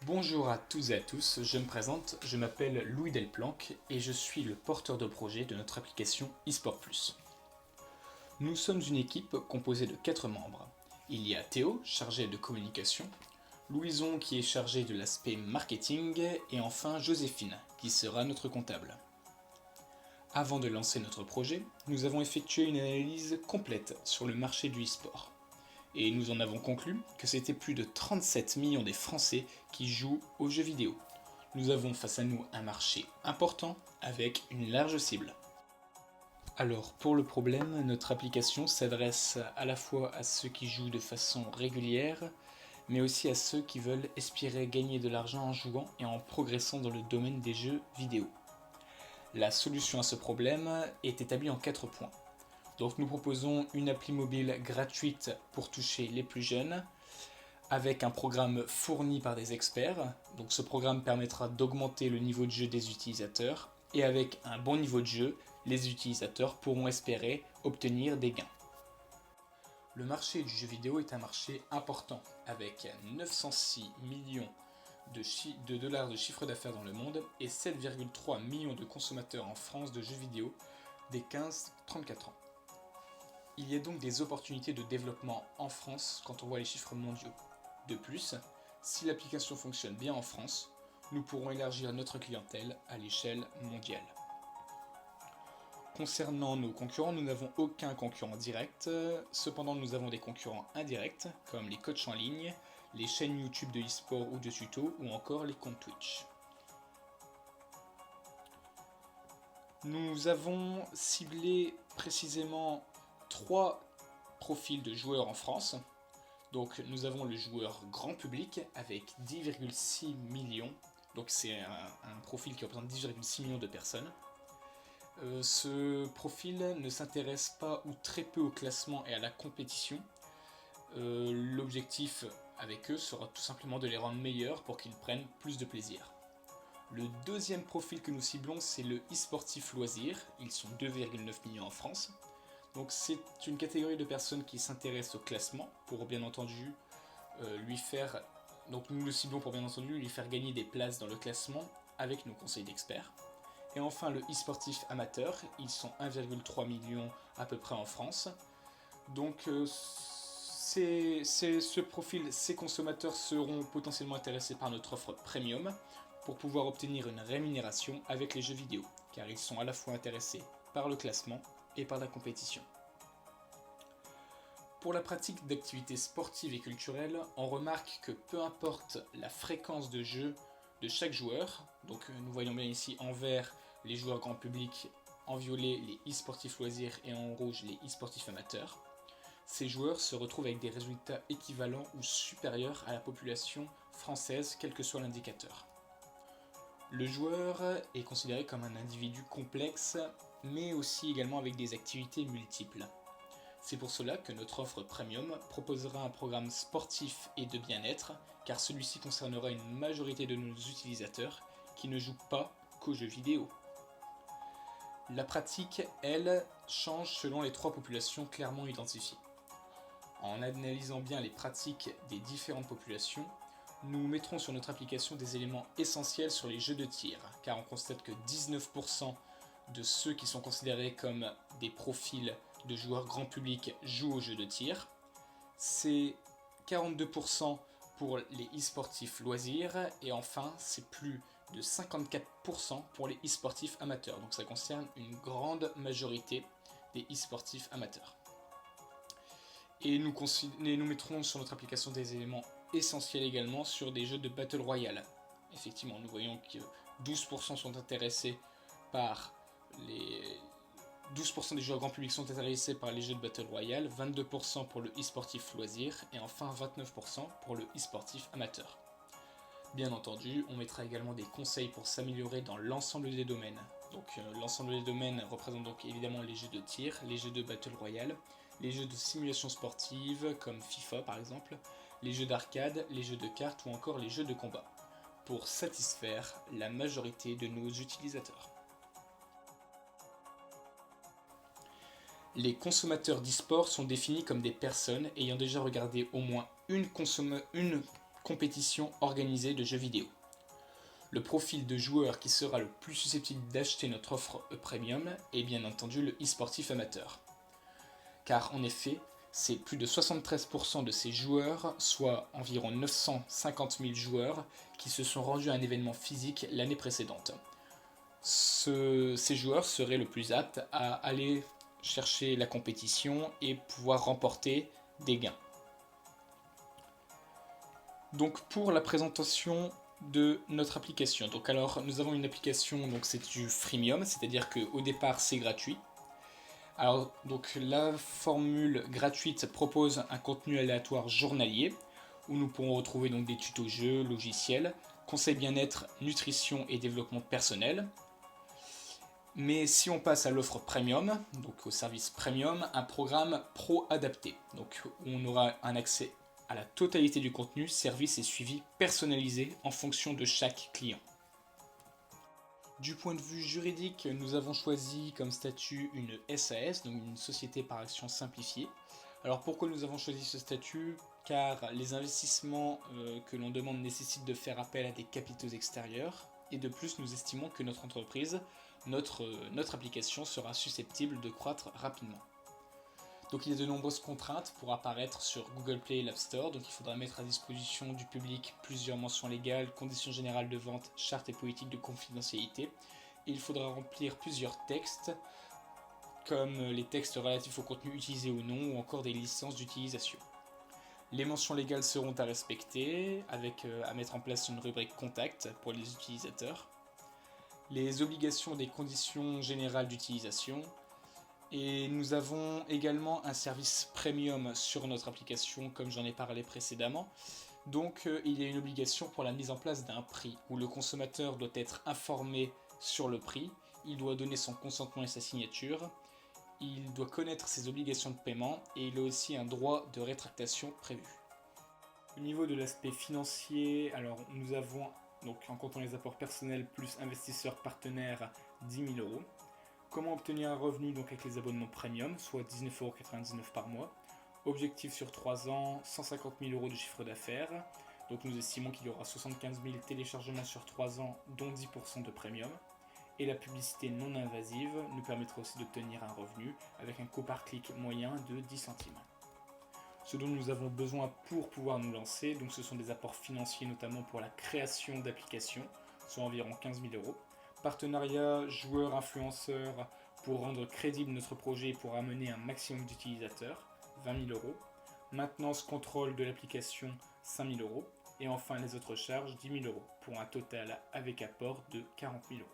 Bonjour à tous et à tous, je me présente, je m'appelle Louis Delplanque et je suis le porteur de projet de notre application eSport Plus. Nous sommes une équipe composée de 4 membres. Il y a Théo, chargé de communication, Louison qui est chargé de l'aspect marketing et enfin Joséphine qui sera notre comptable. Avant de lancer notre projet, nous avons effectué une analyse complète sur le marché du e-sport. Et nous en avons conclu que c'était plus de 37 millions des Français qui jouent aux jeux vidéo. Nous avons face à nous un marché important avec une large cible. Alors pour le problème, notre application s'adresse à la fois à ceux qui jouent de façon régulière, mais aussi à ceux qui veulent espérer gagner de l'argent en jouant et en progressant dans le domaine des jeux vidéo. La solution à ce problème est établie en 4 points. Donc nous proposons une appli mobile gratuite pour toucher les plus jeunes, avec un programme fourni par des experts. Donc ce programme permettra d'augmenter le niveau de jeu des utilisateurs, et avec un bon niveau de jeu, les utilisateurs pourront espérer obtenir des gains. Le marché du jeu vidéo est un marché important, avec 906 millions de dollars de chiffre d'affaires dans le monde et 7,3 millions de consommateurs en France de jeux vidéo des 15-34 ans. Il y a donc des opportunités de développement en France quand on voit les chiffres mondiaux. De plus, si l'application fonctionne bien en France, nous pourrons élargir notre clientèle à l'échelle mondiale. Concernant nos concurrents, nous n'avons aucun concurrent direct, cependant nous avons des concurrents indirects comme les coachs en ligne, les chaînes YouTube de e-sport ou de tutos ou encore les comptes Twitch. Nous avons ciblé précisément 3 profils de joueurs en France. Donc nous avons le joueur grand public avec 10,6 millions, donc c'est un profil qui représente 10,6 millions de personnes. Ce profil ne s'intéresse pas ou très peu au classement et à la compétition. L'objectif avec eux sera tout simplement de les rendre meilleurs pour qu'ils prennent plus de plaisir. Le deuxième profil que nous ciblons, c'est le e-sportif loisir, ils sont 2,9 millions en France. Donc c'est une catégorie de personnes qui s'intéressent au classement pour bien entendu lui faire, donc nous le ciblons pour bien entendu lui faire gagner des places dans le classement avec nos conseils d'experts. Et enfin le e-sportif amateur, ils sont 1,3 million à peu près en France. Donc ce profil, ces consommateurs seront potentiellement intéressés par notre offre premium pour pouvoir obtenir une rémunération avec les jeux vidéo, car ils sont à la fois intéressés par le classement et par la compétition. Pour la pratique d'activités sportives et culturelles, on remarque que peu importe la fréquence de jeu de chaque joueur, donc nous voyons bien ici en vert les joueurs grand public, en violet les e-sportifs loisirs et en rouge les e-sportifs amateurs, ces joueurs se retrouvent avec des résultats équivalents ou supérieurs à la population française, quel que soit l'indicateur. Le joueur est considéré comme un individu complexe, mais aussi également avec des activités multiples. C'est pour cela que notre offre premium proposera un programme sportif et de bien-être, car celui-ci concernera une majorité de nos utilisateurs qui ne jouent pas qu'aux jeux vidéo. La pratique, elle, change selon les 3 populations clairement identifiées. En analysant bien les pratiques des différentes populations, nous mettrons sur notre application des éléments essentiels sur les jeux de tir, car on constate que 19% de ceux qui sont considérés comme des profils de joueurs grand public jouent aux jeux de tir. C'est 42% pour les e-sportifs loisirs, et enfin c'est plus de 54% pour les e-sportifs amateurs. Donc ça concerne une grande majorité des e-sportifs amateurs. Et nous mettrons sur notre application des éléments essentiels également sur des jeux de Battle Royale. Effectivement, nous voyons que 12% sont intéressés par les... 12% des joueurs grand public sont intéressés par les jeux de Battle Royale, 22% pour le e-sportif loisir et enfin 29% pour le e-sportif amateur. Bien entendu, on mettra également des conseils pour s'améliorer dans l'ensemble des domaines. Donc l'ensemble des domaines représente donc évidemment les jeux de tir, les jeux de Battle Royale, les jeux de simulation sportive comme FIFA par exemple, les jeux d'arcade, les jeux de cartes ou encore les jeux de combat, pour satisfaire la majorité de nos utilisateurs. Les consommateurs d'e-sport sont définis comme des personnes ayant déjà regardé au moins une compétition organisée de jeux vidéo. Le profil de joueur qui sera le plus susceptible d'acheter notre offre premium est bien entendu le e-sportif amateur. Car en effet, c'est plus de 73% de ces joueurs, soit environ 950 000 joueurs, qui se sont rendus à un événement physique l'année précédente. Ces joueurs seraient le plus aptes à aller chercher la compétition et pouvoir remporter des gains. Donc pour la présentation de notre application. Donc alors nous avons une application, donc c'est du freemium, c'est-à-dire qu'au départ c'est gratuit. Alors donc la formule gratuite propose un contenu aléatoire journalier où nous pourrons retrouver donc des tutos jeux, logiciels, conseils bien-être, nutrition et développement personnel. Mais si on passe à l'offre premium, donc au service premium, un programme pro adapté. Donc on aura un accès à la totalité du contenu, service et suivi personnalisé en fonction de chaque client. Du point de vue juridique, nous avons choisi comme statut une SAS, donc une société par action simplifiée. Alors pourquoi nous avons choisi ce statut? Car les investissements que l'on demande nécessitent de faire appel à des capitaux extérieurs. Et de plus, nous estimons que notre entreprise, notre application sera susceptible de croître rapidement. Donc il y a de nombreuses contraintes pour apparaître sur Google Play et l'App Store, donc il faudra mettre à disposition du public plusieurs mentions légales, conditions générales de vente, chartes et politiques de confidentialité. Et il faudra remplir plusieurs textes, comme les textes relatifs au contenu utilisé ou non, ou encore des licences d'utilisation. Les mentions légales seront à respecter, avec à mettre en place une rubrique contact pour les utilisateurs. Les obligations des conditions générales d'utilisation. Et nous avons également un service premium sur notre application, comme j'en ai parlé précédemment. Donc il y a une obligation pour la mise en place d'un prix, où le consommateur doit être informé sur le prix, il doit donner son consentement et sa signature, il doit connaître ses obligations de paiement, et il a aussi un droit de rétractation prévu. Au niveau de l'aspect financier, alors nous avons, donc en comptant les apports personnels plus investisseurs partenaires, 10 000 €. Comment obtenir un revenu donc avec les abonnements premium, soit 19,99 € par mois. Objectif sur 3 ans, 150 000 € de chiffre d'affaires. Donc nous estimons qu'il y aura 75 000 téléchargements sur 3 ans, dont 10% de premium. Et la publicité non invasive nous permettra aussi d'obtenir un revenu avec un coût par clic moyen de 10 centimes. Ce dont nous avons besoin pour pouvoir nous lancer, donc ce sont des apports financiers notamment pour la création d'applications, soit environ 15 000 €. Partenariat joueurs-influenceurs pour rendre crédible notre projet et pour amener un maximum d'utilisateurs, 20 000 €. Maintenance, contrôle de l'application, 5 000 €. Et enfin les autres charges, 10 000 €, pour un total avec apport de 40 000 €.